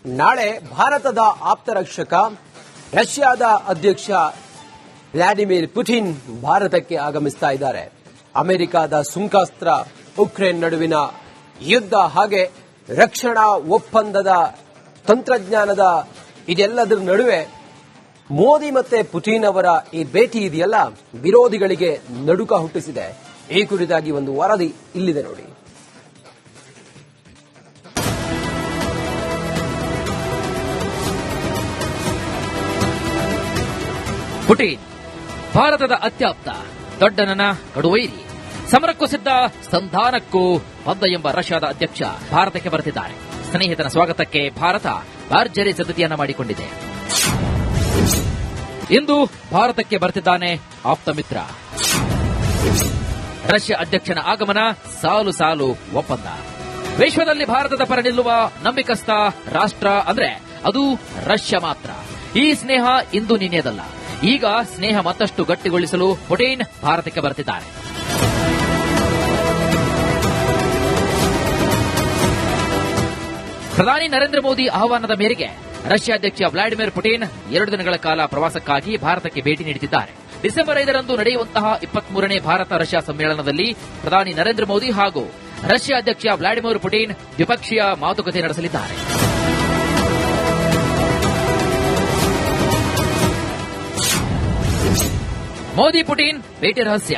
ನಾಳೆ ಭಾರತದ ಆಪ್ತರಕ್ಷಕ ರಷ್ಯಾದ ಅಧ್ಯಕ್ಷ ವ್ಲಾಡಿಮಿರ್ ಪುಟಿನ್ ಭಾರತಕ್ಕೆ ಆಗಮಿಸ್ತಾ ಇದ್ದಾರೆ. ಅಮೆರಿಕದ ಸುಂಕಾಸ್ತ್ರ, ಉಕ್ರೇನ್ ನಡುವಿನ ಯುದ್ಧ ಹಾಗೆ ರಕ್ಷಣಾ ಒಪ್ಪಂದದ ತಂತ್ರಜ್ಞಾನದ ಇದೆಲ್ಲದರ ನಡುವೆ ಮೋದಿ ಮತ್ತೆ ಪುಟಿನ್ ಅವರ ಈ ಭೇಟಿ ಇದೆಯಲ್ಲ, ವಿರೋಧಿಗಳಿಗೆ ನಡುಕ ಹುಟ್ಟಿಸಿದೆ. ಈ ಕುರಿತಾಗಿ ಒಂದು ವರದಿ ಇಲ್ಲಿದೆ ನೋಡಿ. ಪುಟಿನ್ ಭಾರತದ ಅತ್ಯಾಪ್ತ, ದೊಡ್ಡನನ ಕಡುವೈರಿ, ಸಮರಕ್ಕೂ ಸಿದ್ಧ, ಸಂಧಾನಕ್ಕೂ ಬದ್ಧ ಎಂಬ ರಷ್ಯಾದ ಅಧ್ಯಕ್ಷ ಭಾರತಕ್ಕೆ ಬರುತ್ತಿದ್ದಾರೆ. ಸ್ನೇಹಿತನ ಸ್ವಾಗತಕ್ಕೆ ಭಾರತ ಭರ್ಜರಿ ಸಿದ್ಧತೆಯನ್ನ ಮಾಡಿಕೊಂಡಿದೆ. ಇಂದು ಭಾರತಕ್ಕೆ ಬರುತ್ತಿದ್ದಾನೆ ಆಪ್ತ ಮಿತ್ರ. ರಷ್ಯಾ ಅಧ್ಯಕ್ಷನ ಆಗಮನ, ಸಾಲು ಸಾಲು ಒಪ್ಪಂದ. ವಿಶ್ವದಲ್ಲಿ ಭಾರತದ ಪರ ನಿಲ್ಲುವ ನಂಬಿಕಸ್ಥ ರಾಷ್ಟ್ರ ಅಂದ್ರೆ ಅದು ರಷ್ಯಾ ಮಾತ್ರ. ಈ ಸ್ನೇಹ ಇಂದು ನಿನ್ನೆದಲ್ಲ. ಈಗ ಸ್ನೇಹ ಮತ್ತಷ್ಟು ಗಟ್ಟಿಗೊಳಿಸಲು ಪುಟಿನ್ ಭಾರತಕ್ಕೆ ಬರುತ್ತಿದ್ದಾರೆ. ಪ್ರಧಾನಿ ನರೇಂದ್ರ ಮೋದಿ ಆಹ್ವಾನದ ಮೇರೆಗೆ ರಷ್ಯಾ ಅಧ್ಯಕ್ಷ ವ್ಲಾಡಿಮಿರ್ ಪುಟಿನ್ 2 ದಿನಗಳ ಕಾಲ ಪ್ರವಾಸಕ್ಕಾಗಿ ಭಾರತಕ್ಕೆ ಭೇಟಿ ನೀಡುತ್ತಿದ್ದಾರೆ. ಡಿಸೆಂಬರ್ 5ರಂದು ನಡೆಯುವಂತಹ 23ನೇ ಭಾರತ ರಷ್ಯಾ ಸಮ್ಮೇಳನದಲ್ಲಿ ಪ್ರಧಾನಿ ನರೇಂದ್ರ ಮೋದಿ ಹಾಗೂ ರಷ್ಯಾ ಅಧ್ಯಕ್ಷ ವ್ಲಾಡಿಮಿರ್ ಪುಟಿನ್ ದ್ವಿಪಕ್ಷೀಯ ಮಾತುಕತೆ ನಡೆಸಲಿದ್ದಾರೆ. ಮೋದಿ ಪುಟಿನ್ ಭೇಟಿ ರಹಸ್ಯ.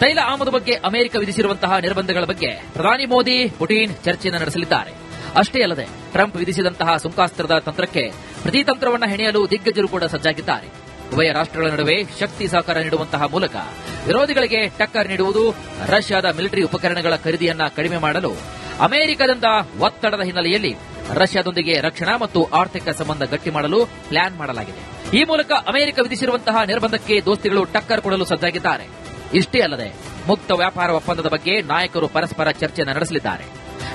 ತೈಲ ಆಮದು ಬಗ್ಗೆ ಅಮೆರಿಕ ವಿಧಿಸಿರುವಂತಹ ನಿರ್ಬಂಧಗಳ ಬಗ್ಗೆ ಪ್ರಧಾನಿ ಮೋದಿ ಪುಟಿನ್ ಚರ್ಚೆಯನ್ನು ನಡೆಸಲಿದ್ದಾರೆ. ಅಷ್ಟೇ ಅಲ್ಲದೆ ಟ್ರಂಪ್ ವಿಧಿಸಿದಂತಹ ಸುಂಕಾಸ್ತ್ರದ ತಂತ್ರಕ್ಕೆ ಪ್ರತಿತಂತ್ರವನ್ನು ಹೆಣೆಯಲು ದಿಗ್ಗಜರು ಕೂಡ ಸಜ್ಜಾಗಿದ್ದಾರೆ. ಉಭಯ ರಾಷ್ಟ್ರಗಳ ನಡುವೆ ಶಕ್ತಿ ಸಹಕಾರ ನೀಡುವಂತಹ ಮೂಲಕ ವಿರೋಧಿಗಳಿಗೆ ಟಕ್ಕರ್ ನೀಡುವುದು, ರಷ್ಯಾದ ಮಿಲಿಟರಿ ಉಪಕರಣಗಳ ಖರೀದಿಯನ್ನ ಕಡಿಮೆ ಮಾಡಲು ಅಮೆರಿಕದಿಂದ ಒತ್ತಡದ ಹಿನ್ನೆಲೆಯಲ್ಲಿ ರಷ್ಯಾದೊಂದಿಗೆ ರಕ್ಷಣಾ ಮತ್ತು ಆರ್ಥಿಕ ಸಂಬಂಧ ಗಟ್ಟಿ ಮಾಡಲು ಪ್ಲಾನ್ ಮಾಡಲಾಗಿದೆ. ಈ ಮೂಲಕ ಅಮೆರಿಕ ವಿಧಿಸಿರುವಂತಹ ನಿರ್ಬಂಧಕ್ಕೆ ದೋಸ್ತಿಗಳು ಟಕ್ಕರ್ ಕೊಡಲು ಸಜ್ಜಾಗಿದ್ದಾರೆ. ಇಷ್ಟೇ ಅಲ್ಲದೆ ಮುಕ್ತ ವ್ಯಾಪಾರ ಒಪ್ಪಂದದ ಬಗ್ಗೆ ನಾಯಕರು ಪರಸ್ಪರ ಚರ್ಚೆಯನ್ನು ನಡೆಸಲಿದ್ದಾರೆ.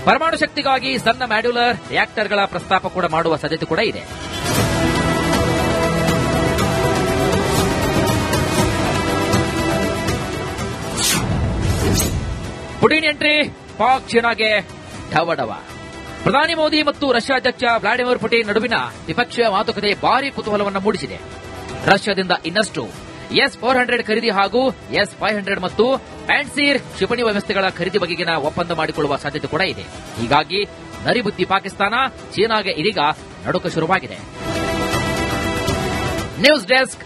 ಪರಮಾಣು ಶಕ್ತಿಗಾಗಿ ಸಣ್ಣ ಮಾಡ್ಯುಲರ್ ರಿಯಾಕ್ಟರ್ಗಳ ಪ್ರಸ್ತಾಪ ಕೂಡ ಮಾಡುವ ಸಾಧ್ಯತೆ ಕೂಡ ಇದೆ. ಪುಟಿನ್ ಎಂಟ್ರಿ, ಪಾಕ್ ಚೀನಾಗೆ ಢವಢವ. ಪ್ರಧಾನಿ ಮೋದಿ ಮತ್ತು ರಷ್ಯಾ ಅಧ್ಯಕ್ಷ ವ್ಲಾಡಿಮಿರ್ ಪುಟಿನ್ ನಡುವಿನ ದ್ವಿಪಕ್ಷೀಯ ಮಾತುಕತೆ ಭಾರೀ ಕುತೂಹಲವನ್ನು ಮೂಡಿಸಿದೆ. ರಷ್ಯಾದಿಂದ ಇನ್ನಷ್ಟು S-400 ಖರೀದಿ ಹಾಗೂ S-500 ಮತ್ತು ಪ್ಯಾಂಟ್ಸೀರ್ ಕ್ಷಿಪಣಿ ವ್ಯವಸ್ಥೆಗಳ ಖರೀದಿ ಬಗೆಗಿನ ಒಪ್ಪಂದ ಮಾಡಿಕೊಳ್ಳುವ ಸಾಧ್ಯತೆ ಕೂಡ ಇದೆ. ಹೀಗಾಗಿ ನರಿಬುದ್ಧಿ ಪಾಕಿಸ್ತಾನ, ಚೀನಾಗೆ ಇದೀಗ ನಡುಕ ಶುರುವಾಗಿದೆ. News desk.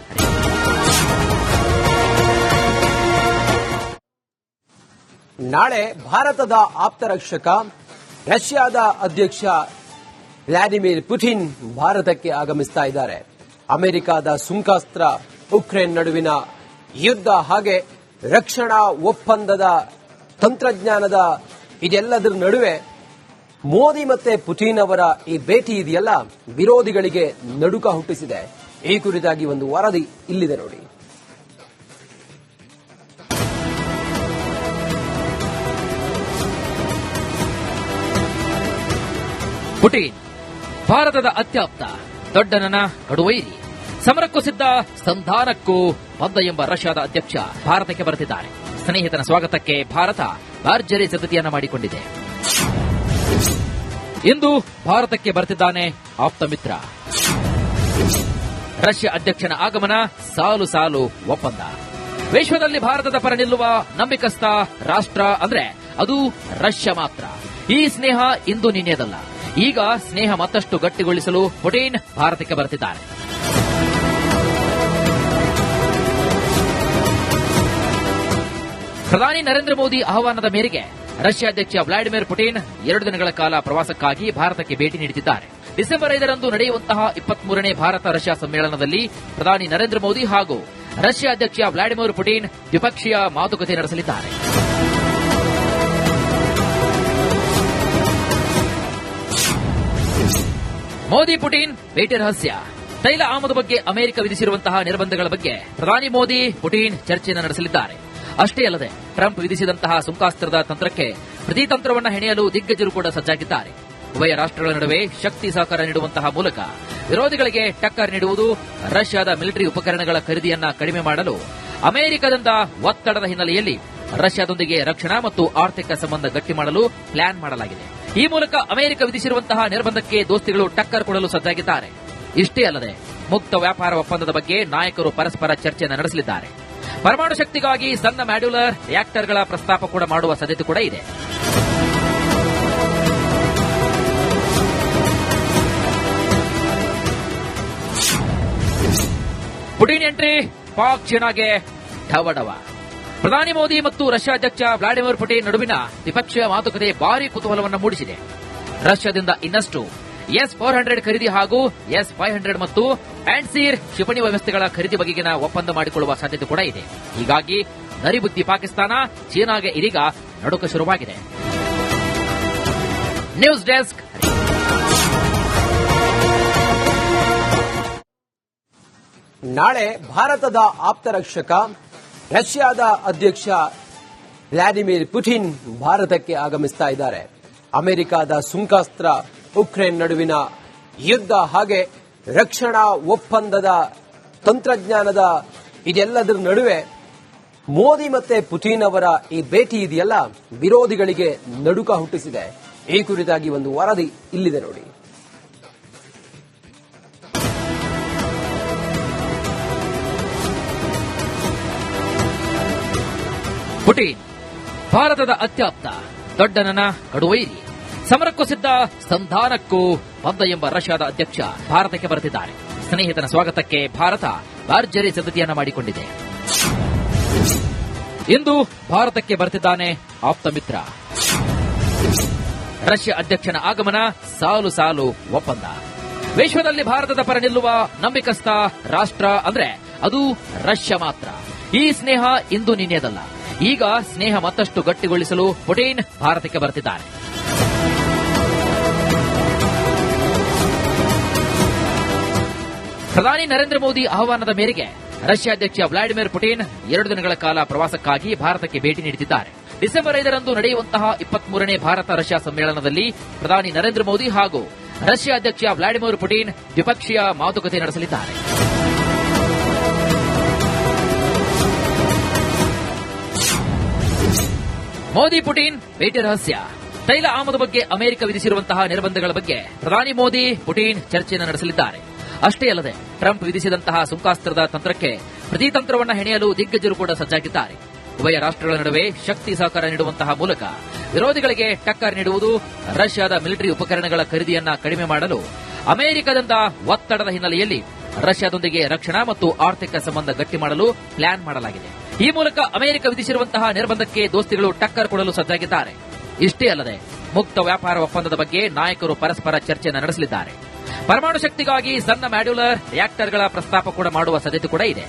ನಾಳೆ ಭಾರತದ ಆಪ್ತರಕ್ಷಕ ರಷ್ಯಾದ ಅಧ್ಯಕ್ಷ ವ್ಲಾಡಿಮಿರ್ ಪುಟಿನ್ ಭಾರತಕ್ಕೆ ಆಗಮಿಸ್ತಾ ಇದ್ದಾರೆ. ಅಮೆರಿಕದ ಸುಂಕಾಸ್ತ್ರ, ಉಕ್ರೇನ್ ನಡುವಿನ ಯುದ್ಧ ಹಾಗೆ ರಕ್ಷಣಾ ಒಪ್ಪಂದದ ತಂತ್ರಜ್ಞಾನದ ಇದೆಲ್ಲದರ ನಡುವೆ ಮೋದಿ ಮತ್ತೆ ಪುಟಿನ್ ಅವರ ಈ ಭೇಟಿ ಇದೆಯಲ್ಲ, ವಿರೋಧಿಗಳಿಗೆ ನಡುಕ ಹುಟ್ಟಿಸಿದೆ. ಈ ಕುರಿತಾಗಿ ಒಂದು ವರದಿ ಇಲ್ಲಿದೆ ನೋಡಿ. ಪುಟಿನ್ ಭಾರತದ ಅತ್ಯಾಪ್ತ, ದೊಡ್ಡನನ ಕಡುವೈರಿ, ಸಮರಕ್ಕೂ ಸಿದ್ಧ, ಸಂಧಾನಕ್ಕೂ ಬದ್ಧ ಎಂಬ ರಷ್ಯಾದ ಅಧ್ಯಕ್ಷ ಭಾರತಕ್ಕೆ ಬರುತ್ತಿದ್ದಾರೆ. ಸ್ನೇಹಿತನ ಸ್ವಾಗತಕ್ಕೆ ಭಾರತ ಭರ್ಜರಿ ಸಿದ್ಧತೆಯನ್ನ ಮಾಡಿಕೊಂಡಿದೆ. ಇಂದು ಭಾರತಕ್ಕೆ ಬರುತ್ತಿದ್ದಾನೆ ಆಪ್ತ ಮಿತ್ರ. ರಷ್ಯಾ ಅಧ್ಯಕ್ಷನ ಆಗಮನ, ಸಾಲು ಸಾಲು ಒಪ್ಪಂದ. ವಿಶ್ವದಲ್ಲಿ ಭಾರತದ ಪರ ನಿಲ್ಲುವ ನಂಬಿಕಸ್ಥ ರಾಷ್ಟ್ರ ಅಂದ್ರೆ ಅದು ರಷ್ಯಾ ಮಾತ್ರ. ಈ ಸ್ನೇಹ ಇಂದು ನಿನ್ನೆದಲ್ಲ. ಈಗ ಸ್ನೇಹ ಮತ್ತಷ್ಟು ಗಟ್ಟಿಗೊಳಿಸಲು ಪುಟಿನ್ ಭಾರತಕ್ಕೆ ಬರುತ್ತಿದ್ದಾರೆ. ಪ್ರಧಾನಿ ನರೇಂದ್ರ ಮೋದಿ ಆಹ್ವಾನದ ಮೇರೆಗೆ ರಷ್ಯಾ ಅಧ್ಯಕ್ಷ ವ್ಲಾಡಿಮಿರ್ ಪುಟಿನ್ 2 ದಿನಗಳ ಕಾಲ ಪ್ರವಾಸಕ್ಕಾಗಿ ಭಾರತಕ್ಕೆ ಭೇಟಿ ನೀಡುತ್ತಿದ್ದಾರೆ. ಡಿಸೆಂಬರ್ 5ರಂದು ನಡೆಯುವಂತಹ 23ನೇ ಭಾರತ ರಷ್ಯಾ ಸಮ್ಮೇಳನದಲ್ಲಿ ಪ್ರಧಾನಿ ನರೇಂದ್ರ ಮೋದಿ ಹಾಗೂ ರಷ್ಯಾ ಅಧ್ಯಕ್ಷ ವ್ಲಾಡಿಮಿರ್ ಪುಟಿನ್ ದ್ವಿಪಕ್ಷೀಯ ಮಾತುಕತೆ ನಡೆಸಲಿದ್ದಾರೆ. ಮೋದಿ ಪುಟಿನ್ ಭೇಟಿ ರಹಸ್ಯ. ತೈಲ ಆಮದು ಬಗ್ಗೆ ಅಮೆರಿಕ ವಿಧಿಸಿರುವಂತಹ ನಿರ್ಬಂಧಗಳ ಬಗ್ಗೆ ಪ್ರಧಾನಿ ಮೋದಿ ಪುಟಿನ್ ಚರ್ಚೆಯನ್ನು ನಡೆಸಲಿದ್ದಾರೆ. ಅಷ್ಟೇ ಅಲ್ಲದೆ ಟ್ರಂಪ್ ವಿಧಿಸಿದಂತಹ ಸುಂಕಾಸ್ತ್ರದ ತಂತ್ರಕ್ಕೆ ಪ್ರತಿತಂತ್ರವನ್ನು ಹೆಣೆಯಲು ದಿಗ್ಗಜರು ಕೂಡ ಸಜ್ಜಾಗಿದ್ದಾರೆ. ಉಭಯ ರಾಷ್ಟ್ರಗಳ ನಡುವೆ ಶಕ್ತಿ ಸಹಕಾರ ನೀಡುವಂತಹ ಮೂಲಕ ವಿರೋಧಿಗಳಿಗೆ ಟಕ್ಕರ್ ನೀಡುವುದು, ರಷ್ಯಾದ ಮಿಲಿಟರಿ ಉಪಕರಣಗಳ ಖರೀದಿಯನ್ನ ಕಡಿಮೆ ಮಾಡಲು ಅಮೆರಿಕದಿಂದ ಒತ್ತಡದ ಹಿನ್ನೆಲೆಯಲ್ಲಿ ರಷ್ಯಾದೊಂದಿಗೆ ರಕ್ಷಣಾ ಮತ್ತು ಆರ್ಥಿಕ ಸಂಬಂಧ ಗಟ್ಟಿ ಮಾಡಲು ಪ್ಲಾನ್ ಮಾಡಲಾಗಿದೆ. ಈ ಮೂಲಕ ಅಮೆರಿಕ ವಿಧಿಸಿರುವಂತಹ ನಿರ್ಬಂಧಕ್ಕೆ ದೋಸ್ತಿಗಳು ಟಕ್ಕರ್ ಕೊಡಲು ಸಜ್ಜಾಗಿದ್ದಾರೆ. ಇಷ್ಟೇ ಅಲ್ಲದೆ ಮುಕ್ತ ವ್ಯಾಪಾರ ಒಪ್ಪಂದದ ಬಗ್ಗೆ ನಾಯಕರು ಪರಸ್ಪರ ಚರ್ಚೆಯನ್ನು ನಡೆಸಲಿದ್ದಾರೆ. ಪರಮಾಣು ಶಕ್ತಿಗಾಗಿ ಸಣ್ಣ ಮಾಡ್ಯುಲರ್ ರಿಯಾಕ್ಟರ್ಗಳ ಪ್ರಸ್ತಾಪ ಕೂಡ ಮಾಡುವ ಸಾಧ್ಯತೆ ಕೂಡ ಇದೆ. ಪುಟಿನ್ ಎಂಟ್ರಿ ಪಾಕ್ ಚೀನಾಗೆ ಢವಢವ. ಪ್ರಧಾನಿ ಮೋದಿ ಮತ್ತು ರಷ್ಯಾ ಅಧ್ಯಕ್ಷ ವ್ಲಾಡಿಮಿರ್ ಪುಟಿನ್ ನಡುವಿನ ದ್ವಿಪಕ್ಷೀಯ ಮಾತುಕತೆ ಭಾರೀ ಕುತೂಹಲವನ್ನು ಮೂಡಿಸಿದೆ. ರಷ್ಯಾದಿಂದ ಇನ್ನಷ್ಟು S-400 ಖರೀದಿ ಹಾಗೂ S-500 ಮತ್ತು ಆಂಡ್ಸೀರ್ ಕ್ಷಿಪಣಿ ವ್ಯವಸ್ಥೆಗಳ ಖರೀದಿ ಬಗೆಗಿನ ಒಪ್ಪಂದ ಮಾಡಿಕೊಳ್ಳುವ ಸಾಧ್ಯತೆ ಕೂಡ ಇದೆ. ಹೀಗಾಗಿ ನರಿಬುದ್ಧಿ ಪಾಕಿಸ್ತಾನ ಚೀನಾಗೆ ಇದೀಗ ನಡುಕ ಶುರುವಾಗಿದೆ. News desk. ನಾಳೆ ಭಾರತದ ಆಪ್ತರಕ್ಷಕ ರಷ್ಯಾದ ಅಧ್ಯಕ್ಷ ವ್ಲಾಡಿಮಿರ್ ಪುಟಿನ್ ಭಾರತಕ್ಕೆ ಆಗಮಿಸ್ತಾ ಇದ್ದಾರೆ. ಅಮೆರಿಕದ ಸುಂಕಾಸ್ತ್ರ, ಉಕ್ರೇನ್ ನಡುವಿನ ಯುದ್ಧ ಹಾಗೆ ರಕ್ಷಣಾ ಒಪ್ಪಂದದ ತಂತ್ರಜ್ಞಾನದ ಇದೆಲ್ಲದರ ನಡುವೆ ಮೋದಿ ಮತ್ತೆ ಪುಟಿನ್ ಅವರ ಈ ಭೇಟಿ ಇದೆಯಲ್ಲ, ವಿರೋಧಿಗಳಿಗೆ ನಡುಕ ಹುಟ್ಟಿಸಿದೆ. ಈ ಕುರಿತಾಗಿ ಒಂದು ವರದಿ ಇಲ್ಲಿದೆ ನೋಡಿ. ಪುಟಿನ್ ಭಾರತದ ಅತ್ಯಾಪ್ತ, ದೊಡ್ಡನನ ಕಡುವೈರಿ, ಸಮರಕ್ಕೂ ಸಿದ್ಧ, ಸಂಧಾನಕ್ಕೂ ಬದ್ಧ ಎಂಬ ರಷ್ಯಾದ ಅಧ್ಯಕ್ಷ ಭಾರತಕ್ಕೆ ಬರುತ್ತಿದ್ದಾರೆ. ಸ್ನೇಹಿತನ ಸ್ವಾಗತಕ್ಕೆ ಭಾರತ ಭರ್ಜರಿ ಸಿದ್ಧತೆಯನ್ನ ಮಾಡಿಕೊಂಡಿದೆ. ಇಂದು ಭಾರತಕ್ಕೆ ಬರುತ್ತಿದ್ದಾನೆ ಆಪ್ತ ಮಿತ್ರ. ರಷ್ಯಾ ಅಧ್ಯಕ್ಷನ ಆಗಮನ, ಸಾಲು ಸಾಲು ಒಪ್ಪಂದ. ವಿಶ್ವದಲ್ಲಿ ಭಾರತದ ಪರ ನಿಲ್ಲುವ ನಂಬಿಕಸ್ಥ ರಾಷ್ಟ್ರ ಅಂದ್ರೆ ಅದು ರಷ್ಯಾ ಮಾತ್ರ. ಈ ಸ್ನೇಹ ಇಂದು ನಿನ್ನೆದಲ್ಲ. ಈಗ ಸ್ನೇಹ ಮತ್ತಷ್ಟು ಗಟ್ಟಿಗೊಳಿಸಲು ಪುಟಿನ್ ಭಾರತಕ್ಕೆ ಬರುತ್ತಿದ್ದಾರೆ. ಪ್ರಧಾನಿ ನರೇಂದ್ರ ಮೋದಿ ಆಹ್ವಾನದ ಮೇರೆಗೆ ರಷ್ಯಾ ಅಧ್ಯಕ್ಷ ವ್ಲಾಡಿಮಿರ್ ಪುಟಿನ್ 2 ದಿನಗಳ ಕಾಲ ಪ್ರವಾಸಕ್ಕಾಗಿ ಭಾರತಕ್ಕೆ ಭೇಟಿ ನೀಡುತ್ತಿದ್ದಾರೆ. ಡಿಸೆಂಬರ್ 5ರಂದು ನಡೆಯುವಂತಹ 23ನೇ ಭಾರತ ರಷ್ಯಾ ಸಮ್ಮೇಳನದಲ್ಲಿ ಪ್ರಧಾನಿ ನರೇಂದ್ರ ಮೋದಿ ಹಾಗೂ ರಷ್ಯಾ ಅಧ್ಯಕ್ಷ ವ್ಲಾಡಿಮಿರ್ ಪುಟಿನ್ ದ್ವಿಪಕ್ಷೀಯ ಮಾತುಕತೆ ನಡೆಸಲಿದ್ದಾರೆ. ಮೋದಿ ಪುಟಿನ್ ಭೇಟಿ ರಹಸ್ಯ. ತೈಲ ಆಮದು ಬಗ್ಗೆ ಅಮೆರಿಕ ವಿಧಿಸಿರುವಂತಹ ನಿರ್ಬಂಧಗಳ ಬಗ್ಗೆ ಪ್ರಧಾನಿ ಮೋದಿ ಪುಟಿನ್ ಚರ್ಚೆಯನ್ನು ನಡೆಸಲಿದ್ದಾರೆ. ಅಷ್ಟೇ ಅಲ್ಲದೆ ಟ್ರಂಪ್ ವಿಧಿಸಿದಂತಹ ಸುಂಕಾಸ್ತ್ರದ ತಂತ್ರಕ್ಕೆ ಪ್ರತಿತಂತ್ರವನ್ನು ಹೆಣೆಯಲು ದಿಗ್ಗಜರು ಕೂಡ ಸಜ್ಜಾಗಿದ್ದಾರೆ. ಉಭಯ ರಾಷ್ಟ್ರಗಳ ನಡುವೆ ಶಕ್ತಿ ಸಹಕಾರ ನೀಡುವಂತಹ ಮೂಲಕ ವಿರೋಧಿಗಳಿಗೆ ಟಕ್ಕರ್ ನೀಡುವುದು, ರಷ್ಯಾದ ಮಿಲಿಟರಿ ಉಪಕರಣಗಳ ಖರೀದಿಯನ್ನ ಕಡಿಮೆ ಮಾಡಲು ಅಮೆರಿಕದಿಂದ ಒತ್ತಡದ ಹಿನ್ನೆಲೆಯಲ್ಲಿ ರಷ್ಯಾದೊಂದಿಗೆ ರಕ್ಷಣಾ ಮತ್ತು ಆರ್ಥಿಕ ಸಂಬಂಧ ಗಟ್ಟಿ ಮಾಡಲು ಪ್ಲಾನ್ ಮಾಡಲಾಗಿದೆ. ಈ ಮೂಲಕ ಅಮೆರಿಕ ವಿಧಿಸಿರುವಂತಹ ನಿರ್ಬಂಧಕ್ಕೆ ದೋಸ್ತಿಗಳು ಟಕ್ಕರ್ ಕೊಡಲು ಸಜ್ಜಾಗಿದ್ದಾರೆ. ಇಷ್ಟೇ ಅಲ್ಲದೆ ಮುಕ್ತ ವ್ಯಾಪಾರ ಒಪ್ಪಂದದ ಬಗ್ಗೆ ನಾಯಕರು ಪರಸ್ಪರ ಚರ್ಚೆಯನ್ನು ನಡೆಸಲಿದ್ದಾರೆ. ಪರಮಾಣು ಶಕ್ತಿಗಾಗಿ ಸಣ್ಣ ಮಾಡ್ಯುಲರ್ ರಿಯಾಕ್ಟರ್ಗಳ ಪ್ರಸ್ತಾಪ ಕೂಡ ಮಾಡುವ ಸಾಧ್ಯತೆ ಕೂಡ ಇದೆ.